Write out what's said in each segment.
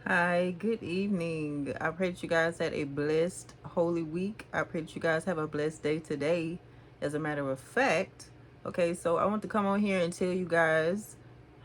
Hi, good evening. I pray that you guys had a blessed Holy Week. I pray that you guys have a blessed day today. As a matter of fact, okay, so I want to come on here and tell you guys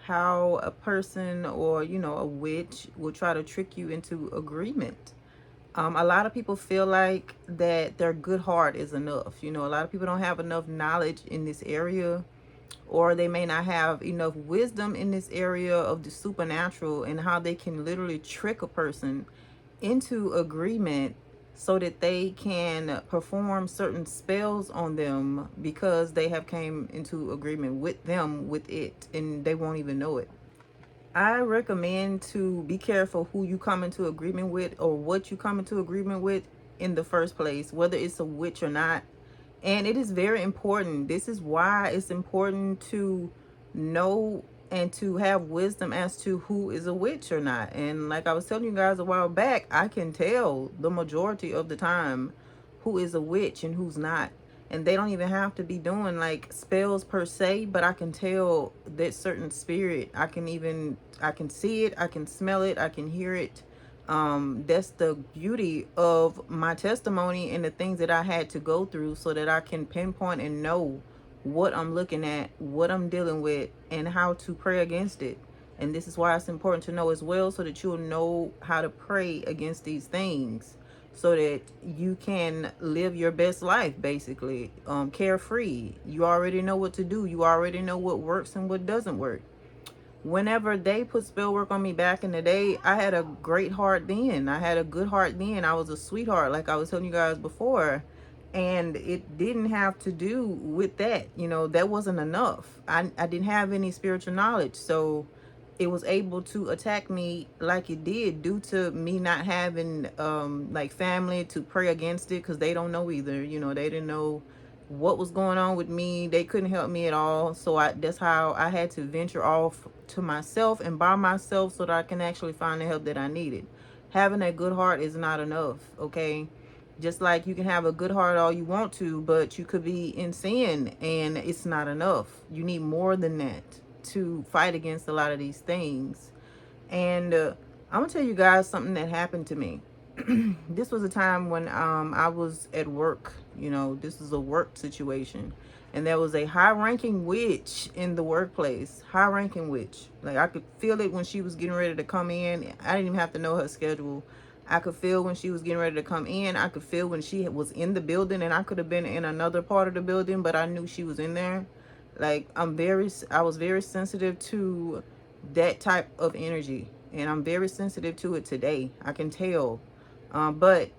how a person or, a witch will try to trick you into agreement. A lot of people feel like that their good heart is enough. A lot of people don't have enough knowledge in this area, or they may not have enough wisdom in this area of the supernatural and how they can literally trick a person into agreement so that they can perform certain spells on them because they have came into agreement with them with it and they won't even know it. I recommend to be careful who you come into agreement with or what you come into agreement with in the first place, whether it's a witch or not. And it is very important. This is why it's important to know and to have wisdom as to who is a witch or not. And like I was telling you guys a while back, I can tell the majority of the time who is a witch and who's not. And they don't even have to be doing like spells per se, but I can tell that certain spirit. I can see it, I can smell it, I can hear it. That's the beauty of my testimony and the things that I had to go through so that I can pinpoint and know what I'm looking at, what I'm dealing with, and how to pray against it. And this is why it's important to know as well, so that you'll know how to pray against these things so that you can live your best life, basically, carefree. You already know what to do. You already know what works and what doesn't work. Whenever they put spell work on me back in the day, I had a great heart then. I had a good heart then. I was a sweetheart, like I was telling you guys before. And it didn't have to do with that. That wasn't enough. I didn't have any spiritual knowledge. So it was able to attack me like it did due to me not having like family to pray against it, because they don't know either. They didn't know what was going on with me. They couldn't help me at all. So that's how I had to venture off to myself and by myself so that I can actually find the help that I needed. Having a good heart is not enough, okay? Just like you can have a good heart all you want to, but you could be in sin and it's not enough. You need more than that to fight against a lot of these things. And I'm gonna tell you guys something that happened to me. This was a time when I was at work. This is a work situation, and there was a high-ranking witch in the workplace. High-ranking witch, like I could feel it when she was getting ready to come in. I didn't even have to know her schedule. I could feel when she was getting ready to come in. I could feel when she was in the building, and I could have been in another part of the building, but I knew she was in there. Like I was very sensitive to that type of energy, and I'm very sensitive to it today. I can tell. But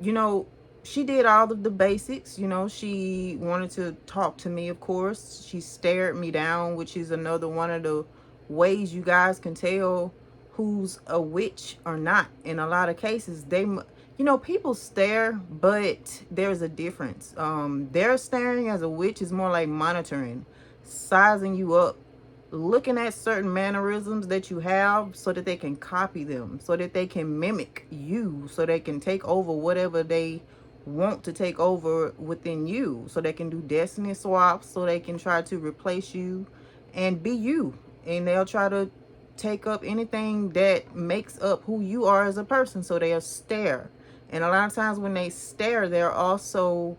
you know, she did all of the basics. She wanted to talk to me, of course. She stared me down, which is another one of the ways you guys can tell who's a witch or not. In a lot of cases, people stare, but there's a difference. Their staring as a witch is more like monitoring, sizing you up, looking at certain mannerisms that you have so that they can copy them, so that they can mimic you, so they can take over whatever they want to take over within you, so they can do destiny swaps, so they can try to replace you and be you. And they'll try to take up anything that makes up who you are as a person, so they'll stare. And a lot of times when they stare, they're also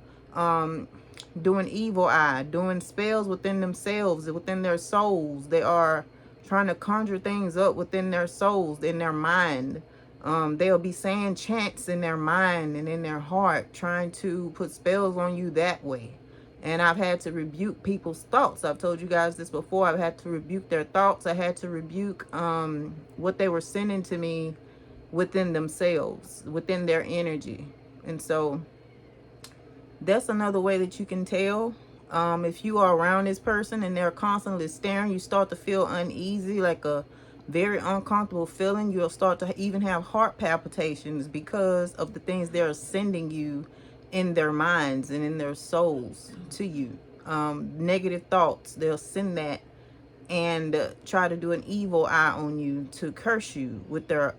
doing evil eye, doing spells within themselves, within their souls. They are trying to conjure things up within their souls, in their mind. They'll be saying chants in their mind and in their heart, trying to put spells on you that way. And I've had to rebuke people's thoughts. I've told you guys this before. I've had to rebuke their thoughts. I had to rebuke what they were sending to me within themselves, within their energy. And so that's another way that you can tell. If you are around this person and they're constantly staring, you start to feel uneasy, like a very uncomfortable feeling. You'll start to even have heart palpitations because of the things they're sending you in their minds and in their souls to you. Negative thoughts, they'll send that and try to do an evil eye on you, to curse you with their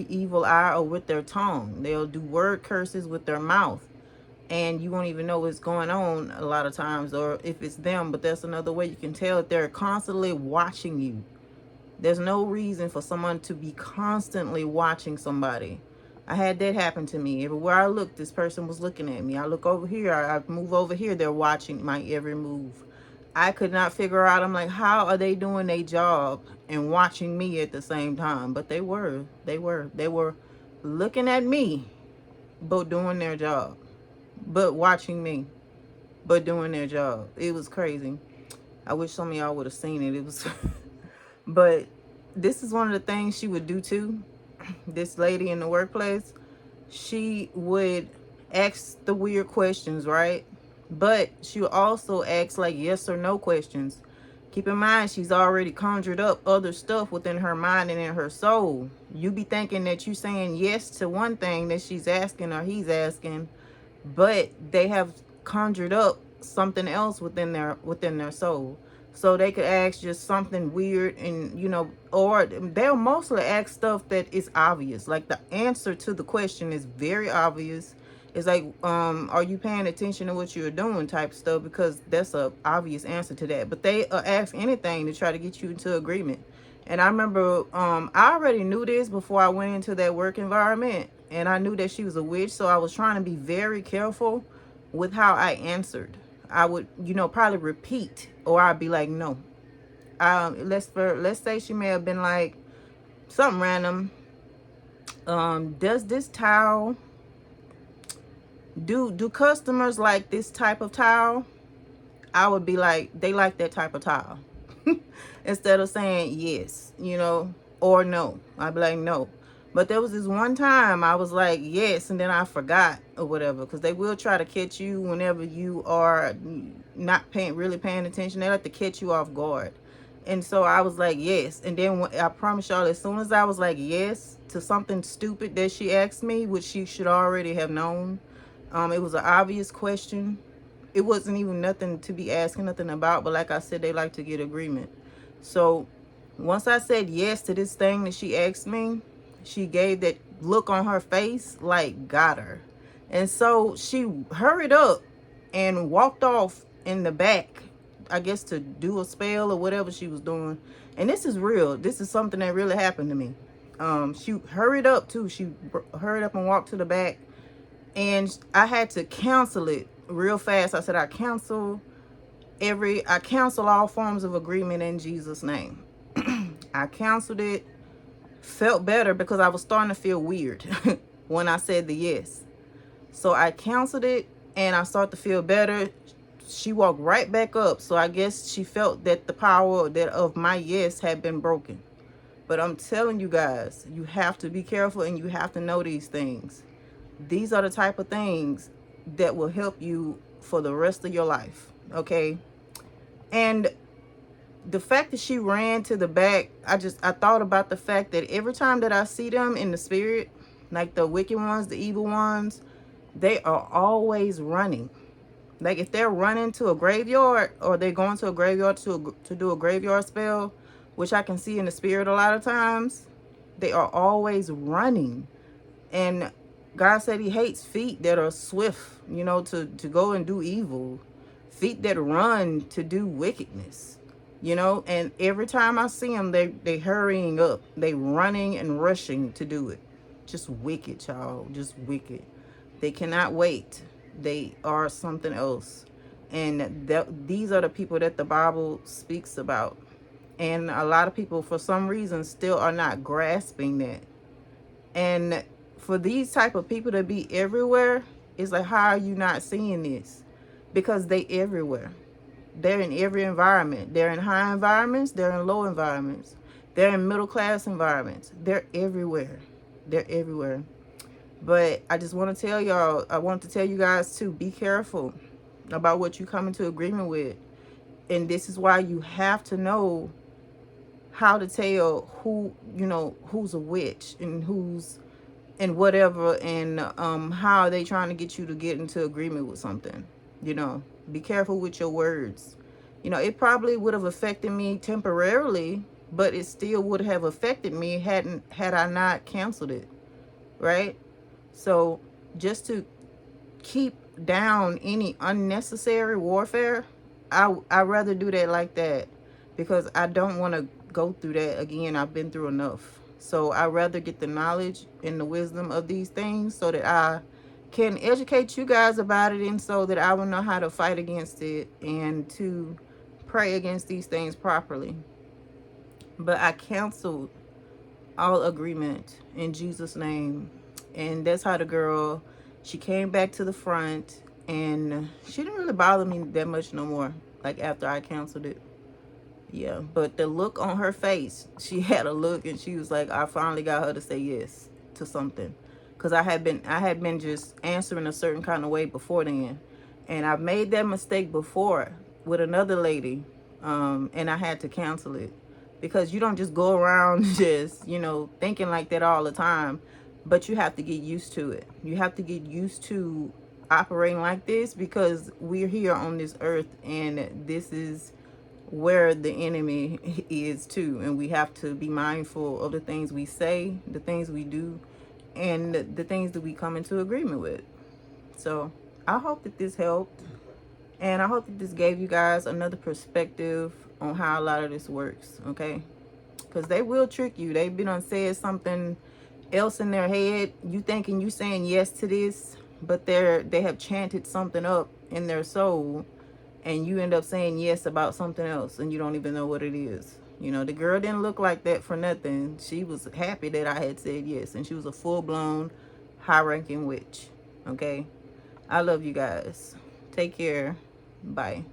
evil eye or with their tongue. They'll do word curses with their mouth, and you won't even know what's going on a lot of times, or if it's them. But that's another way you can tell that they're constantly watching you, There's no reason for someone to be constantly watching somebody. I had that happen to me. Everywhere I looked, this person was looking at me. I look over here, I move over here, they're watching my every move. I could not figure out, I'm like, how are they doing their job and watching me at the same time? But they were looking at me, but doing their job, but watching me, but doing their job. It was crazy. I wish some of y'all would have seen it. It was, but this is one of the things she would do too. This lady in the workplace, she would ask the weird questions, right? But she would also ask like yes or no questions. Keep in mind, she's already conjured up other stuff within her mind and in her soul. You be thinking that you saying yes to one thing that she's asking or he's asking, but they have conjured up something else within their soul. So they could ask just something weird, and or they'll mostly ask stuff that is obvious. Like the answer to the question is very obvious. It's like, are you paying attention to what you're doing type stuff, because that's a obvious answer to that. But they ask anything to try to get you into agreement. And I remember, I already knew this before I went into that work environment, and I knew that she was a witch, so I was trying to be very careful with how I answered. I would, probably repeat, or I'd be like, no. Let's say she may have been like something random. Does this towel do customers like this type of towel? I would be like, they like that type of towel. Instead of saying yes, or no. I'd be like, no. But there was this one time I was like, yes, and then I forgot or whatever, because they will try to catch you whenever you are not really paying attention. They like to catch you off guard. And so I was like, yes. And then I promise y'all, as soon as I was like, yes, to something stupid that she asked me, which she should already have known, it was an obvious question. It wasn't even nothing to be asking nothing about, but like I said, they like to get agreement. So once I said yes to this thing that she asked me, she gave that look on her face like got her. And so she hurried up and walked off in the back, I guess to do a spell or whatever she was doing. And this is real. This is something that really happened to me. She hurried up too. She hurried up and walked to the back, and I had to cancel it real fast. I said, I cancel all forms of agreement in Jesus' name. I canceled it, felt better because I was starting to feel weird when I said the yes. So I canceled it and I started to feel better. She walked right back up. So I guess she felt that the power of my yes had been broken. But I'm telling you guys, you have to be careful and you have to know these things. These are the type of things that will help you for the rest of your life. Okay. And the fact that she ran to the back, I thought about the fact that every time that I see them in the spirit, like the wicked ones, the evil ones, they are always running. Like if they're running to a graveyard, or they're going to a graveyard to do a graveyard spell, which I can see in the spirit a lot of times, they are always running. And God said he hates feet that are swift, to go and do evil. Feet that run to do wickedness, And every time I see them, they hurrying up. They running and rushing to do it. Just wicked, y'all. Just wicked. They cannot wait. They are something else. And these are the people that the Bible speaks about. And a lot of people, for some reason, still are not grasping that. And for these type of people to be everywhere, it's like, how are you not seeing this? Because they everywhere. They're in every environment. They're in high environments. They're in low environments. They're in middle class environments. They're everywhere. They're everywhere. But I just want to tell y'all, I want to tell you guys too, be careful about what you come into agreement with. And this is why you have to know how to tell who's a witch and who's and whatever, and how are they trying to get you to get into agreement with something. Be careful with your words. It probably would have affected me temporarily, but it still would have affected me had I not canceled it, right? So just to keep down any unnecessary warfare, I rather do that like that, because I don't want to go through that again. I've been through enough. So I rather get the knowledge and the wisdom of these things so that I can educate you guys about it, and so that I will know how to fight against it and to pray against these things properly. But I canceled all agreement in Jesus' name. And that's how the girl, she came back to the front, and she didn't really bother me that much no more, like after I canceled it. Yeah, but the look on her face, she had a look, and she was like, I finally got her to say yes to something. Because I had been just answering a certain kind of way before then. And I've made that mistake before with another lady. And I had to cancel it. Because you don't just go around just, thinking like that all the time. But you have to get used to it. You have to get used to operating like this, because we're here on this earth, and this is where the enemy is too. And we have to be mindful of the things we say, the things we do, and the things that we come into agreement with. So I hope that this helped, and I hope that this gave you guys another perspective on how a lot of this works. Okay, because they will trick you. They've been on said something else in their head, you thinking you saying yes to this, but they have chanted something up in their soul, and you end up saying yes about something else, and you don't even know what it is. The girl didn't look like that for nothing. She was happy that I had said yes, and she was a full-blown high-ranking witch. Okay, I love you guys. Take care. Bye.